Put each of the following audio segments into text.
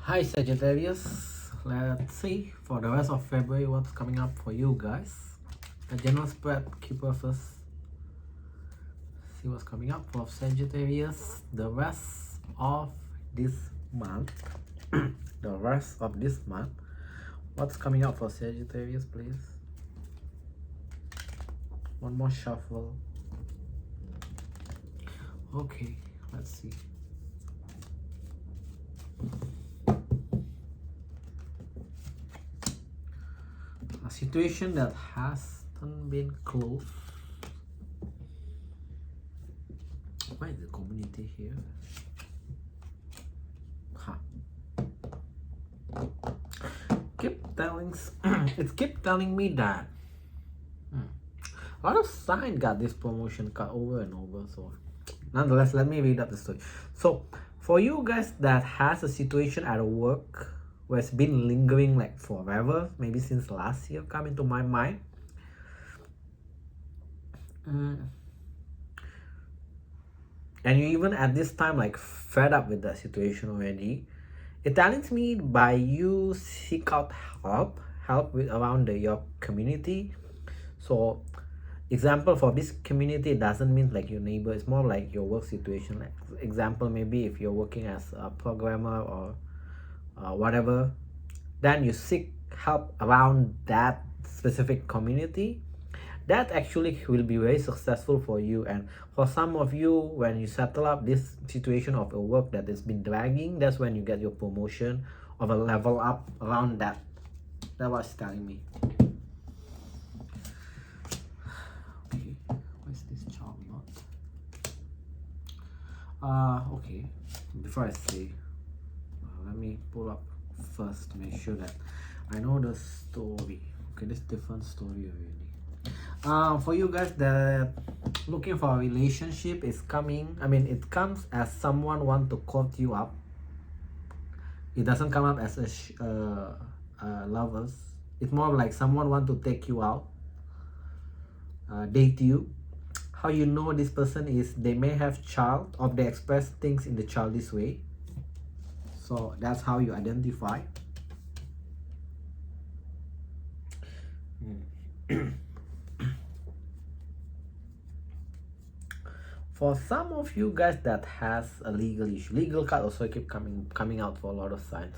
Hi Sagittarius, let's see for the rest of February what's coming up for you guys. The general spread, keeper first. See what's coming up for Sagittarius the rest of this month. The rest of this month. What's coming up for Sagittarius, please? One more shuffle. Okay, let's see. A situation that hasn't been closed. Why is the community here? Huh. Keep telling me that a lot of signs got this promotion cut over and over. So nonetheless, let me read up the story. So for you guys that has a situation at work where it's been lingering like forever, maybe since last year, come into my mind. And you even at this time like fed up with that situation already. It tells me by you seek out help with around your community. So example for this community, it doesn't mean like your neighbor, it's more like your work situation. Like example, maybe if you're working as a programmer or whatever, then you seek help around that specific community. That actually will be very successful for you. And for some of you, when you settle up this situation of a work that has been dragging, that's when you get your promotion of a level up around that. That was telling me. Okay, where's this child not? Okay, before I say, let me pull up first to make sure that I know the story. Okay, this different story already. For you guys that looking for a relationship is coming, it comes as someone want to court you up. It doesn't come up as a lovers. It's more like someone want to take you out, date you. How you know this person is they may have child or they express things in the childish way. So that's how you identify. For some of you guys that has a legal issue, legal card also keep coming out for a lot of signs.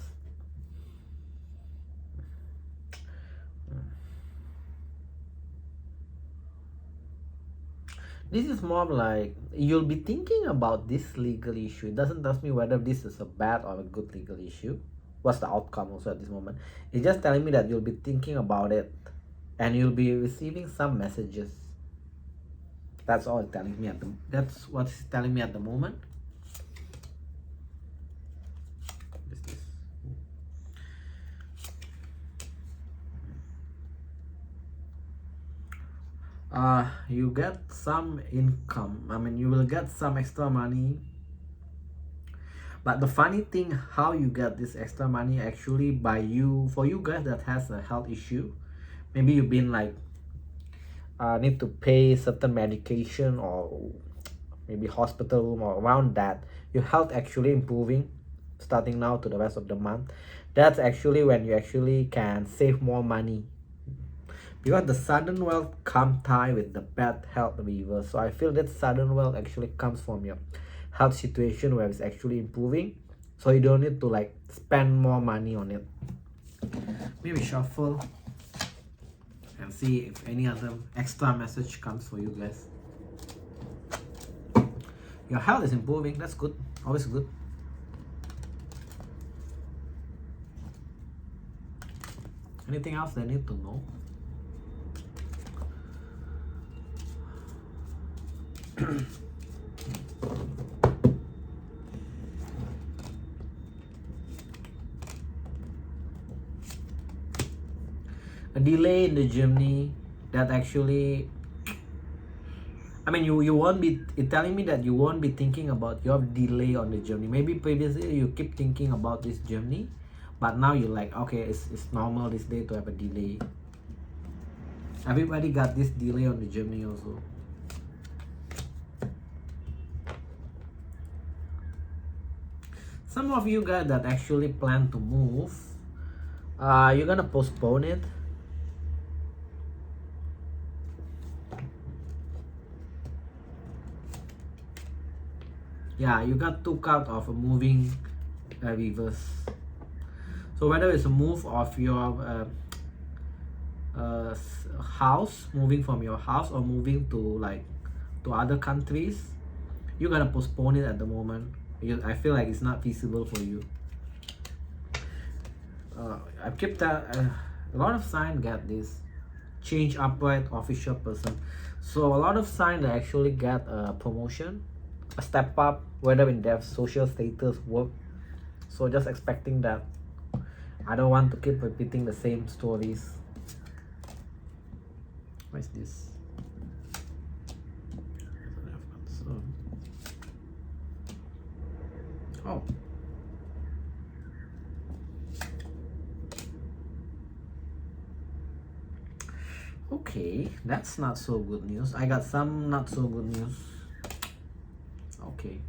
This is more like you'll be thinking about this legal issue. It doesn't tell me whether this is a bad or a good legal issue. What's the outcome also at this moment? It's just telling me that you'll be thinking about it and you'll be receiving some messages. That's all it's telling me that's what it's telling me at the moment. What is this? You get some income. You will get some extra money. But the funny thing, how you get this extra money actually for you guys that has a health issue. Maybe you've been like need to pay certain medication or maybe hospital room or around that. Your health actually improving starting now to the rest of the month. That's actually when you actually can save more money, because the sudden wealth come tie with the bad health reverse. So I feel that sudden wealth actually comes from your health situation where it's actually improving, so you don't need to like spend more money on it. Maybe shuffle and see if any other extra message comes for you guys. Your health is improving, that's good, always good. Anything else they need to know? A delay in the journey that actually, you won't be, it's telling me that you won't be thinking about your delay on the journey. Maybe previously you keep thinking about this journey, but now you're like, okay, it's normal this day to have a delay. Everybody got this delay on the journey also. Some of you guys that actually plan to move, you're gonna postpone it. Yeah, you got 2 cards of a moving reverse. So whether it's a move of your house, moving from your house, or moving to other countries, you're gonna postpone it at the moment. I feel like it's not feasible for you. I kept that a lot of signs get this change upright official person. So a lot of signs they actually get a promotion, a step up, whether in their social status, work. So just expecting that. I don't want to keep repeating the same stories. What is this? Oh. Okay, that's not so good news. I got some not so good news. Okay.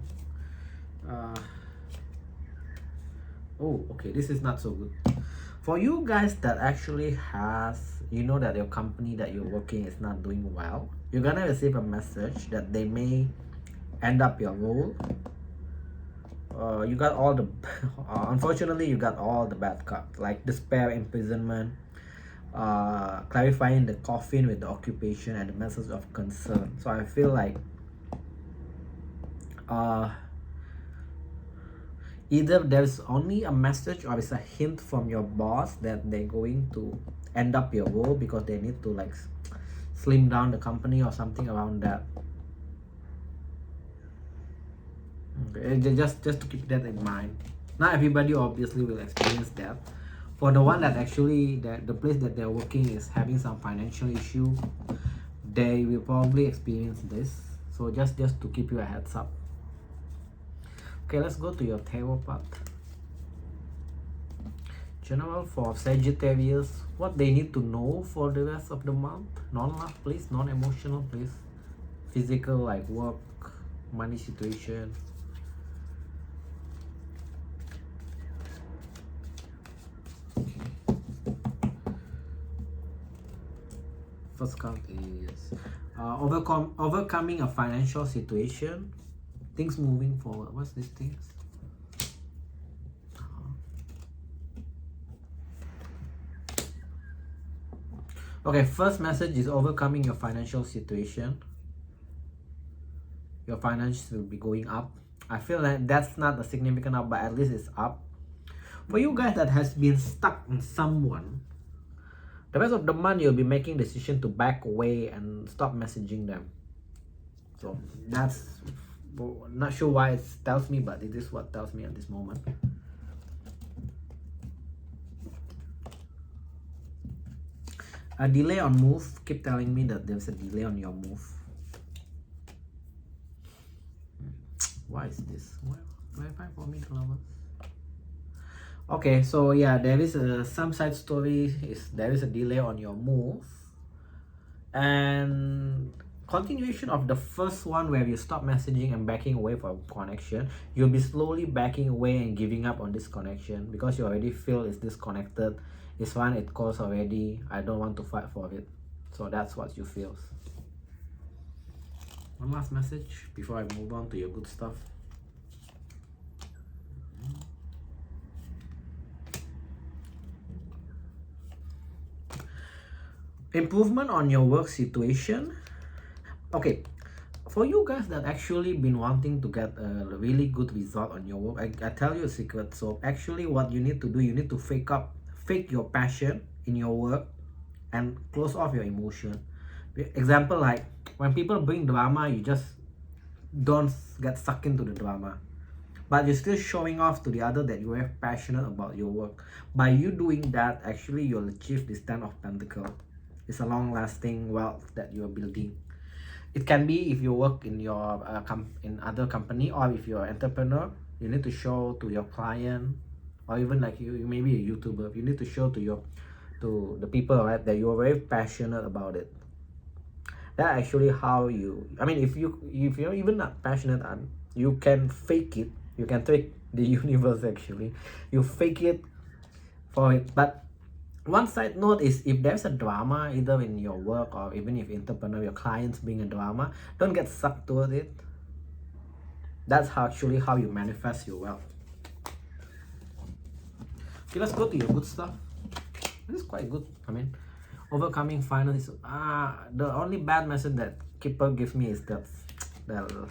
Oh, okay, this is not so good. For you guys that actually has, you know that your company that you're working is not doing well, you're gonna receive a message that they may end up your role. You got all the unfortunately you got all the bad cards, like despair, imprisonment, clarifying the coffin with the occupation, and the message of concern. So I feel like either there's only a message or it's a hint from your boss that they're going to end up your role because they need to like slim down the company or something around that. Okay, just to keep that in mind. Not everybody obviously will experience that. For the one that actually the place that they're working is having some financial issue, they will probably experience this. So just to keep you a heads up. Okay, let's go to your tarot part. General for Sagittarius, what they need to know for the rest of the month. Non-love, please. Non-emotional, please. Physical, like work, money situation. First card is overcoming a financial situation, things moving forward. What's these things? Okay, first message is overcoming your financial situation. Your finances will be going up. I feel like that's not a significant up, but at least it's up. For you guys that has been stuck on someone, the rest of the month you'll be making decision to back away and stop messaging them. So that's not sure why it tells me, but it is what tells me at this moment. A delay on move. Keep telling me that there's a delay on your move. Why is this? Why for me, lovers? Okay, so yeah, there is some side story is there is a delay on your move, and continuation of the first one where you stop messaging and backing away from connection. You'll be slowly backing away and giving up on this connection because you already feel it's disconnected. This one it calls already. I don't want to fight for it. So that's what you feel. One last message before I move on to your good stuff. Improvement on your work situation. Okay, for you guys that actually been wanting to get a really good result on your work, I tell you a secret. So actually what you need to do, you need to fake your passion in your work and close off your emotion. Example, like when people bring drama, you just don't get sucked into the drama, but you're still showing off to the other that you are passionate about your work. By you doing that, actually you'll achieve this 10 of Pentacles. It's a long-lasting wealth that you're building. It can be if you work in your in other company, or if you're an entrepreneur, you need to show to your client, or even like you may be a YouTuber, you need to show to the people, right, that you're very passionate about it. That actually how you, I mean, if you're even not passionate, and you can fake it, you can the universe actually. You fake it for it. But one side note is, if there's a drama either in your work or even if entrepreneur, your clients being a drama, don't get sucked toward it. That's actually how you manifest your wealth. Okay, let's go to your good stuff. This is quite good. I mean, overcoming finance. The only bad message that Keeper gives me is that the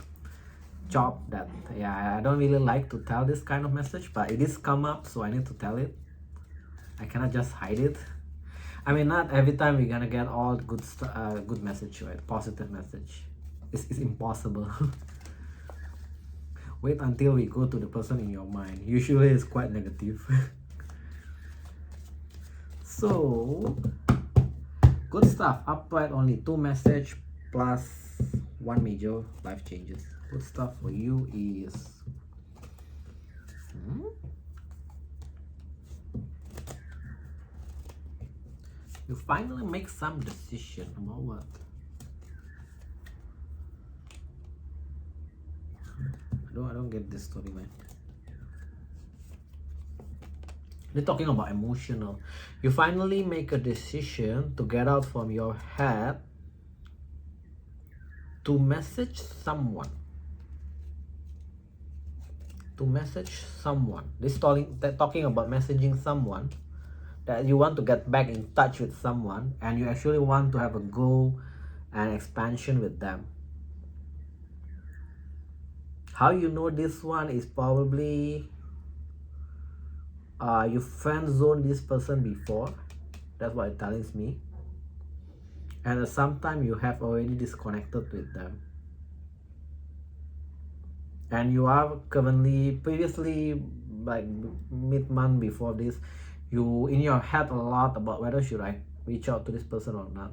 job that, yeah, I don't really like to tell this kind of message, but it is come up, so I need to tell it. I cannot just hide it. I mean, not every time we're gonna get all good good message, right? Positive message. It's impossible. Wait until we go to the person in your mind. Usually it's quite negative. So, good stuff. Upright, only 2 message plus 1 major life changes. Good stuff for you is... you finally make some decision about what? I don't get this story, man. They're talking about emotional. You finally make a decision to get out from your head to message someone. To message someone. They're talking about messaging someone, that you want to get back in touch with someone and you actually want to have a goal and expansion with them. How you know this one is probably you friend zoned this person before. That's what it tells me. And at some time you have already disconnected with them. And you are currently, previously, like mid-month before this, you in your head a lot about whether should I reach out to this person or not.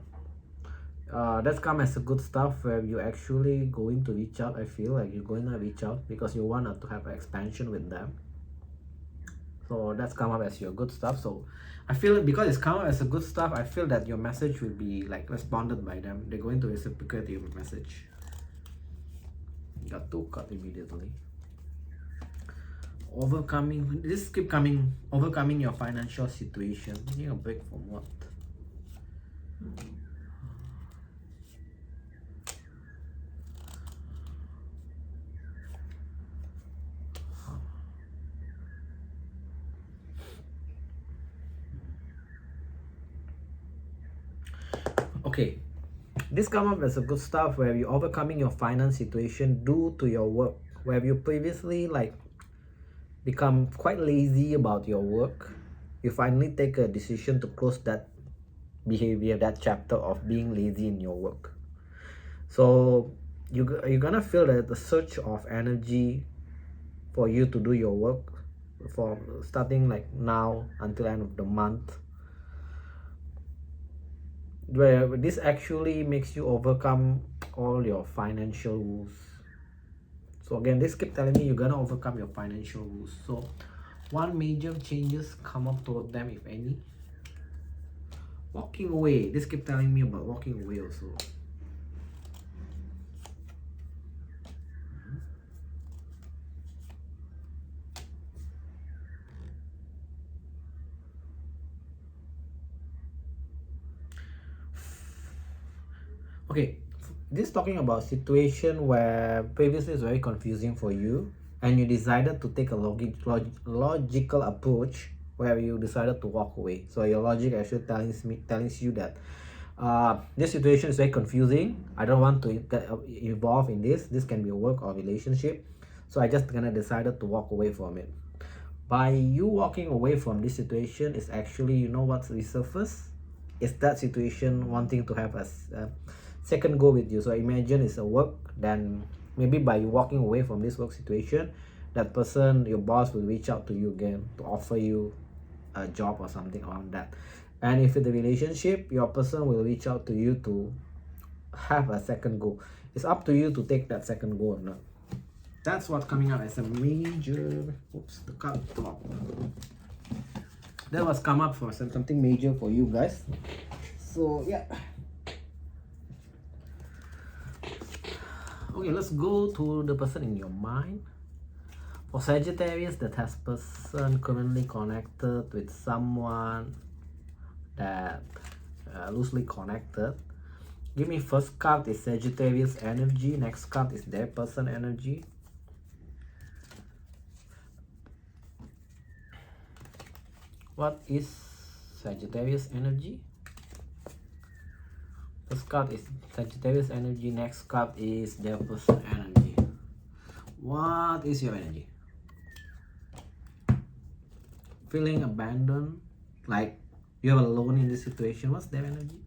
That's come as a good stuff where you actually going to reach out. I feel like you're going to reach out because you want to have an expansion with them. So that's come up as your good stuff. So I feel because it's come up as a good stuff, I feel that your message will be like responded by them. They're going to reciprocate your message. You got 2 cards immediately. Overcoming, this keep coming. Overcoming your financial situation. You need a break from what? Okay, this come up as a good stuff where you're overcoming your finance situation due to your work, where you previously like become quite lazy about your work. You finally take a decision to close that behavior, that chapter of being lazy in your work. So you're gonna feel that the surge of energy for you to do your work from starting like now until end of the month, where this actually makes you overcome all your financial woes. So again, this keep telling me you're gonna overcome your financial woes. So 1 major changes come up toward them, if any. Walking away. This keep telling me about walking away also. Okay, this talking about situation where previously is very confusing for you and you decided to take a logical approach where you decided to walk away. So your logic actually tells you that this situation is very confusing. I don't want to get involved in this. This can be a work or relationship. So I just gonna decided to walk away from it. By you walking away from this situation is actually, you know what's resurfaced? It's that situation wanting to have a second go with you. So imagine it's a work, then maybe by you walking away from this work situation, that person, your boss, will reach out to you again to offer you a job or something around that. And if it's a relationship, your person will reach out to you to have a second go. It's up to you to take that second go or not. That's what's coming up as a major. Oops, the card dropped. That was come up for something major for you guys. So yeah. Okay, let's go to the person in your mind. For Sagittarius, that has person currently connected with someone that loosely connected. Give me first card is Sagittarius energy, next card is their person energy. What is Sagittarius energy? First card is Sagittarius energy, next card is their person energy. What is your energy? Feeling abandoned, like you're alone in this situation. What's their energy?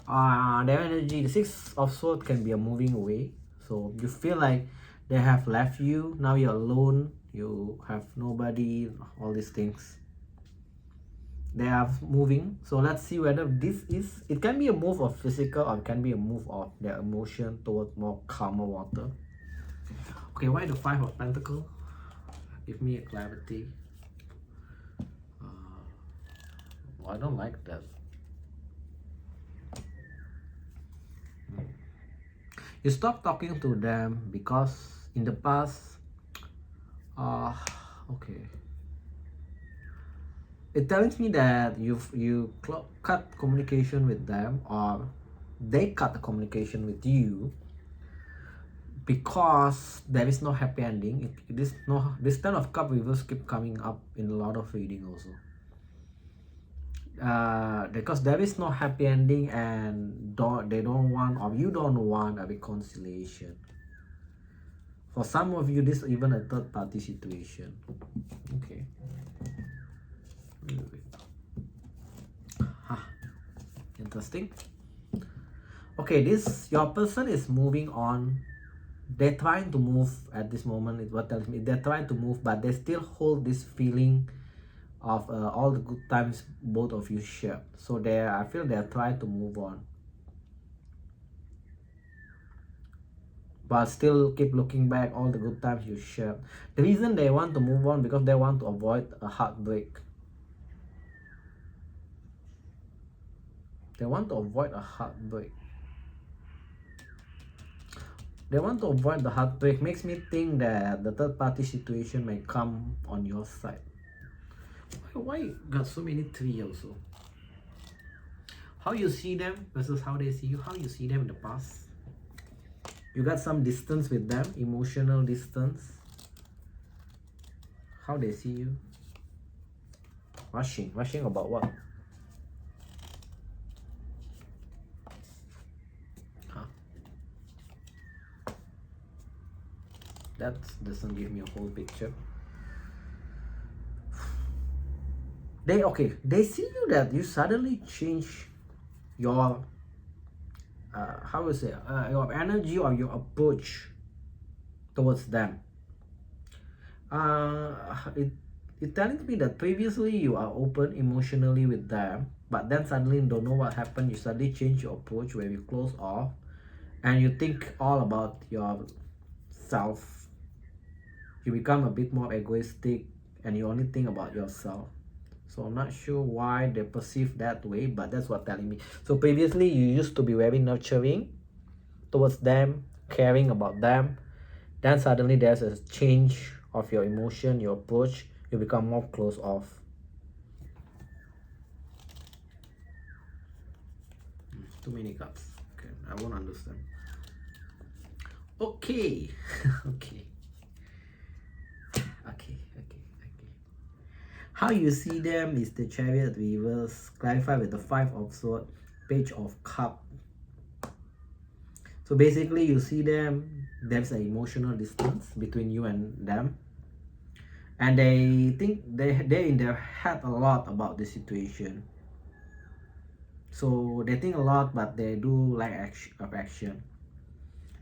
Their energy, the Six of Swords can be a moving away. So you feel like they have left you, now you're alone, you have nobody, all these things. They are moving. So let's see whether this is, it can be a move of physical or it can be a move of their emotion towards more calmer water. Okay, why the Five of Pentacles? Give me a clarity. I don't like that. You stop talking to them because in the past, okay, it tells me that you cut communication with them, or they cut the communication with you because there is no happy ending. This Ten of Cup reverse keep coming up in a lot of reading also. Because there is no happy ending, and they don't want, or you don't want, a reconciliation. For some of you, this is even a third party situation. Okay. Interesting. Okay, your person is moving on. They're trying to move at this moment, is what tells me. They're trying to move, but they still hold this feeling of all the good times both of you shared. So I feel they're trying to move on, but still keep looking back all the good times you shared. The reason they want to move on because they want to avoid a heartbreak. They want to avoid a heartbreak. They want to avoid the heartbreak. Makes me think that the third party situation may come on your side. Why got so many three also? How you see them versus how they see you. How you see them in the past. You got some distance with them, emotional distance. How they see you. Rushing about what? That doesn't give me a whole picture. They see you that you suddenly change your your energy or your approach towards them. It telling me that previously you are open emotionally with them, but then suddenly don't know what happened. You suddenly change your approach where you close off and you think all about yourself. You become a bit more egoistic and you only think about yourself. So I'm not sure why they perceive that way, but that's what telling me. So previously you used to be very nurturing towards them, caring about them. Then suddenly there's a change of your emotion, your approach. You become more closed off. Too many cups. Okay, I won't understand. Okay. Okay. How you see them is the Chariot reverse. Clarify with the Five of Swords, Page of Cup. So basically you see them, there's an emotional distance between you and them. And they think they're in their head a lot about the situation. So they think a lot, but they do lack action.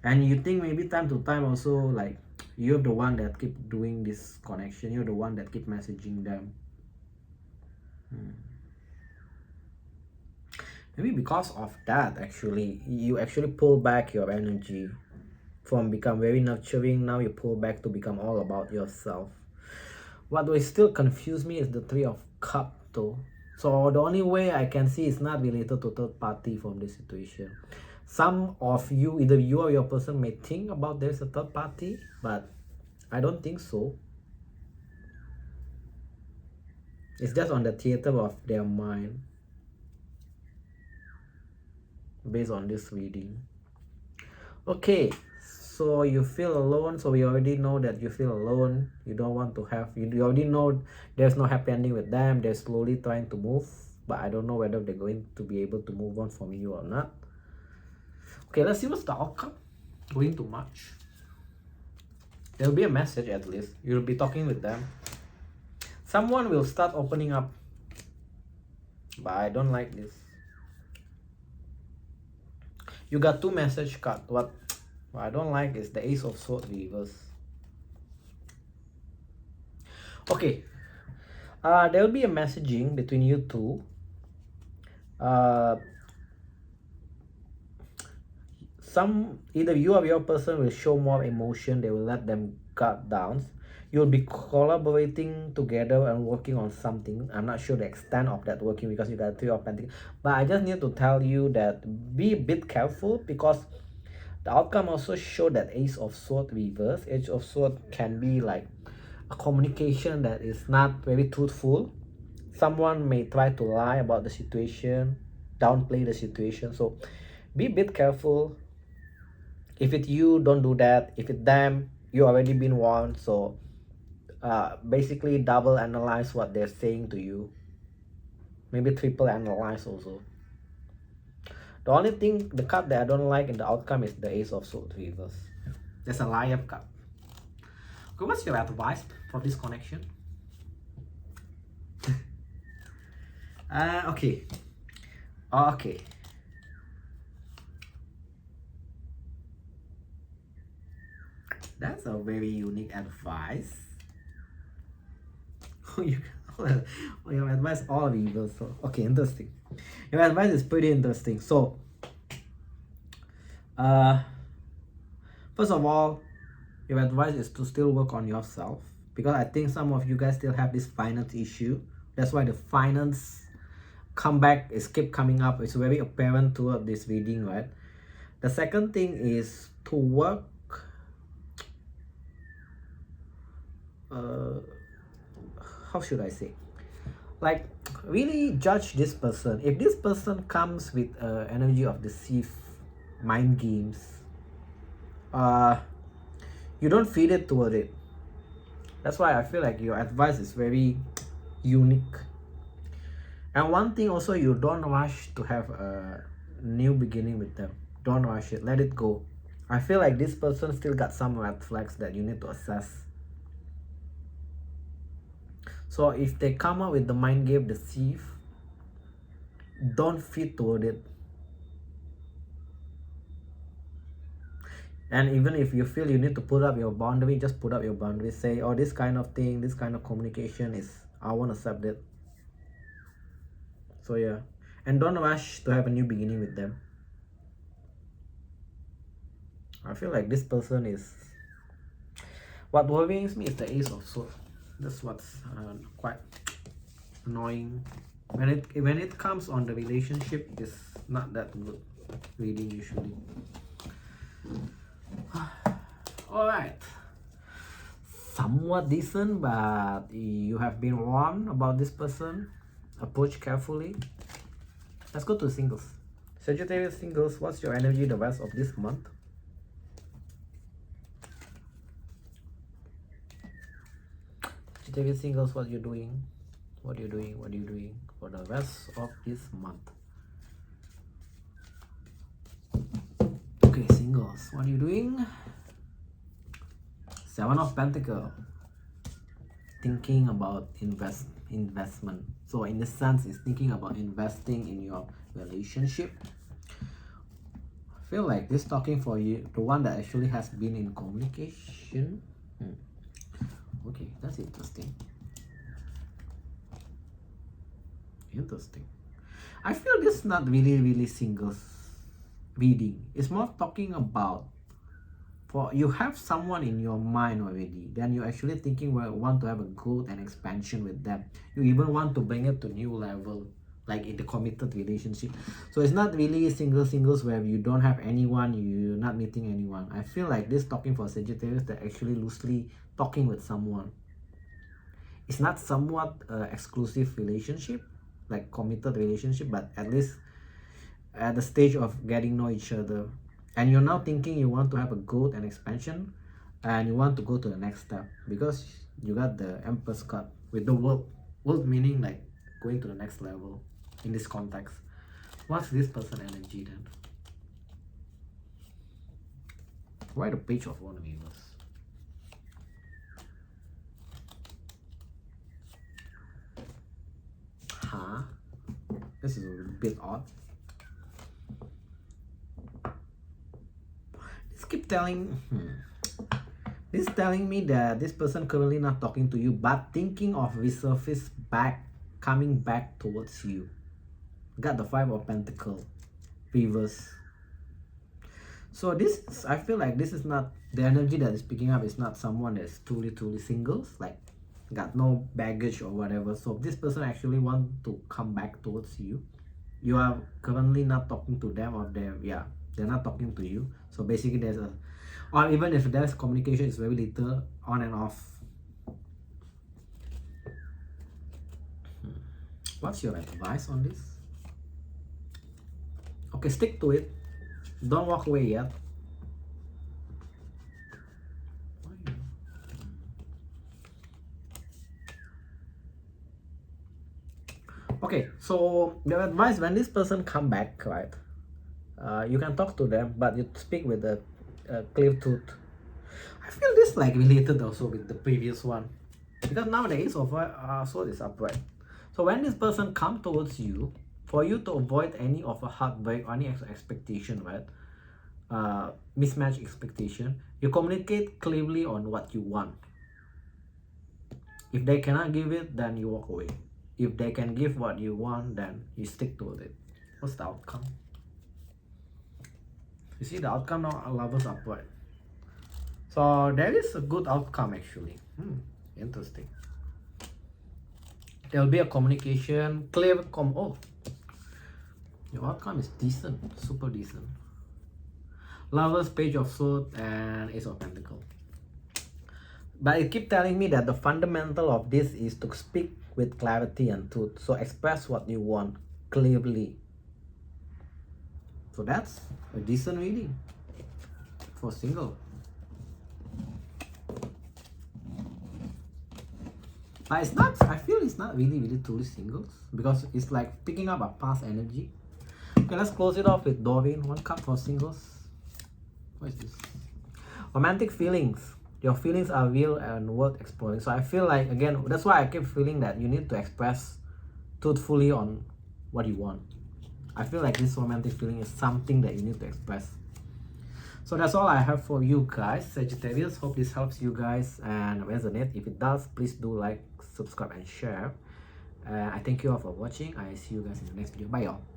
And you think maybe time to time also, like, you're the one that keep doing this connection. You're the one that keep messaging them. Maybe because of that, actually, you actually pull back your energy from become very nurturing. Now you pull back to become all about yourself. What will still confuse me is the Three of Cups though. So the only way I can see is not related to third party from this situation. Some of you, either you or your person, may think about there's a third party, but I don't think so. It's just on the theater of their mind based on this reading. Okay, so you feel alone. So we already know that you feel alone. You don't want to have, you already know there's no happy ending with them. They're slowly trying to move, but I don't know whether they're going to be able to move on from you or not. Okay, let's see what's the outcome going to March. There'll be a message at least. You'll be talking with them. Someone will start opening up, but I don't like this. You got two message cards. What I don't like is the Ace of Swords reverse. Okay, there will be a messaging between you two. Either you or your person will show more emotion. They will let them guard down. You'll be collaborating together and working on something. I'm not sure the extent of that working because you got 3 of Pentacles. But I just need to tell you that be a bit careful, because the outcome also show that Ace of Swords reverse. Ace of Swords can be like a communication that is not very truthful. Someone may try to lie about the situation, downplay the situation. So be a bit careful. If it's you, don't do that. If it's them, you already been warned. So basically double analyze what they're saying to you. Maybe triple analyze also. The only thing, the card that I don't like in the outcome is the Ace of Swords reverse. There's a lie-up card. Okay, what's your advice for this connection? Okay. Okay. That's a very unique advice. Your advice all reverse. So, okay, interesting. Your advice is pretty interesting. So, first of all, your advice is to still work on yourself, because I think some of you guys still have this finance issue. That's why the finance comeback is keep coming up. It's very apparent throughout this reading, right? The second thing is to work how should I say, like really judge this person. If this person comes with energy of deceive, mind games, you don't feed it toward it. That's why I feel like your advice is very unique. And one thing also, you don't rush to have a new beginning with them. Don't rush it, let it go. I feel like this person still got some red flags that you need to assess. So if they come up with the mind game deceive, don't feed toward it. And even if you feel you need to put up your boundary, just put up your boundary. Say, oh, this kind of thing, this kind of communication is, I won't accept it. So yeah, and don't rush to have a new beginning with them. I feel like this person is, what worries me is the Ace of Swords. That's what's quite annoying. When it comes on the relationship, it's not that good reading usually. Alright, somewhat decent, but you have been warned about this person. Approach carefully. Let's go to singles. Sagittarius singles, what's your energy the rest of this month? Sagittarius singles, what you doing? What are you doing? What are you doing for the rest of this month? Okay, singles, what are you doing? 7 of Pentacles. Thinking about investment. So in this sense, it's thinking about investing in your relationship. I feel like this talking for you, the one that actually has been in communication. Okay, that's interesting. Interesting. I feel this is not really singles reading. It's more talking about, for you have someone in your mind already, then you're actually thinking, well, want to have a growth and expansion with them. You even want to bring it to new level like in the committed relationship. So it's not really singles where you don't have anyone, you're not meeting anyone. I feel like this talking for Sagittarius, they're actually loosely talking with someone. It's not somewhat exclusive relationship, like committed relationship, but at least at the stage of getting know each other, and you're now thinking you want to have a growth and expansion, and you want to go to the next step because you got the Empress card with the world meaning like going to the next level in this context. What's this person energy then? Why the Page of Wands? Huh? This is a bit odd. This telling me that this person currently not talking to you but thinking of resurface back, coming back towards you. Got the Five of Pentacles reverse. So this, I feel like this is not the energy that is picking up, is not someone that's truly singles, like got no baggage or whatever. So this person actually want to come back towards you. You are currently not talking to them, or they're not talking to you. So basically there's a, or even if there's communication, it's very little, on and off. What's your advice on this? Okay, stick to it. Don't walk away yet. Okay, so your advice, when this person come back, right? You can talk to them, but you speak with a clear tooth. I feel this like related also with the previous one, because now the Ace of Swords is upright. So when this person come towards you, for you to avoid any of a heartbreak or any expectation, right? Mismatched expectation, you communicate clearly on what you want. If they cannot give it, then you walk away. If they can give what you want, then you stick to it. What's the outcome? You see the outcome now, Lovers upright. So there is a good outcome actually. Interesting. There'll be a communication, clear oh, your outcome is decent, super decent. Lovers, Page of Swords, and Ace of Pentacles. But it keeps telling me that the fundamental of this is to speak with clarity and truth. So express what you want clearly. So that's a decent reading for single. But it's not, I feel it's not really truly singles, because it's like picking up a past energy. Okay, let's close it off with Doreen. One card for singles. What is this? Romantic feelings. Your feelings are real and worth exploring. So I feel like, again, that's why I keep feeling that you need to express truthfully on what you want. I feel like this romantic feeling is something that you need to express. So that's all I have for you guys, Sagittarius. Hope this helps you guys and resonate. If it does, please do like, subscribe, and share. I thank you all for watching. I see you guys in the next video. Bye y'all.